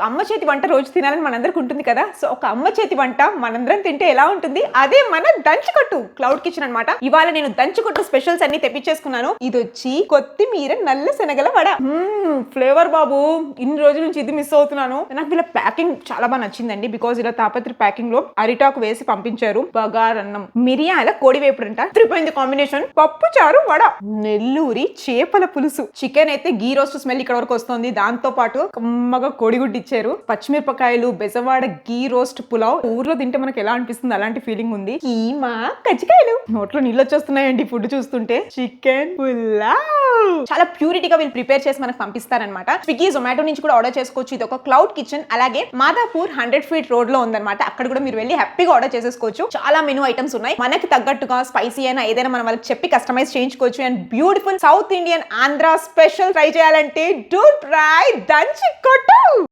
అమ్మ చేతి వంట రోజు తినాలని మనందరికి ఉంటుంది కదా. సో ఒక అమ్మ చేతి వంట మనందరం తింటే ఎలా ఉంటుంది, అదే మన దంచుకొట్టు క్లౌడ్ కిచెన్ అన్నమాట. ఇవాళ నేను దంచుకొట్టు స్పెషల్స్ అన్ని తెప్పించేసుకున్నాను. ఇది వచ్చి కొత్తిమీర నల్ల శనగల వడ. ఫ్లేవర్ బాబు, ఇన్ని రోజుల నుంచి ఇది మిస్ అవుతున్నాను. నాకు వీళ్ళ ప్యాకింగ్ చాలా బాగా నచ్చిందండి. బికాజ్ ఇలా తాపత్రి ప్యాకింగ్ లో అరిటాకు వేసి పంపించారు. బగారన్నం, మిరియాల కోడి వేపుడంట, త్రిపోయింది కాంబినేషన్, పప్పు చారు, వడ, నెల్లూరి చేపల పులుసు, చికెన్ అయితే గీ రోస్ట్ స్మెల్ ఇక్కడ వరకు వస్తుంది. దాంతో పాటు కమ్మగా కోడిగుడ్డు ఇచ్చారు, పచ్చిమిరపకాయలు, బెజవాడ గీ రోస్ట్ పులావ్. ఊర్లో తింటే మనకి ఎలా అనిపిస్తుంది అలాంటి ఫీలింగ్ ఉంది. కీమా, కజ్జికాయలు, నోట్లో నీళ్ళు వచ్చేస్తున్నాయండి ఫుడ్ చూస్తుంటే. చికెన్ పులావ్ చాలా ప్యూరిటీగా వీళ్ళు ప్రిపేర్ చేసి మనకు పంపిస్తారనమాట. స్విగ్గీ, జొమాటో నుంచి కూడా ఆర్డర్ చేసుకోవచ్చు. ఇది ఒక క్లౌడ్ కిచెన్. అలాగే మాదాపూర్ 100 ఫీట్ రోడ్ లో ఉందన్నమాట. అక్కడ కూడా మీరు వెళ్ళి హ్యాపీగా ఆర్డర్ చేసేసుకోవచ్చు. చాలా మెనూ ఐటమ్స్ ఉన్నాయి. మనకి తగ్గట్టుగా స్పైసీ అయినా ఏదైనా మనం వాళ్ళకి చెప్పి కస్టమైజ్ చేయించుకోవచ్చు. And beautiful south Indian Andhra special try చేయాలంటే డూ ట్రై దంచుకొట్టు.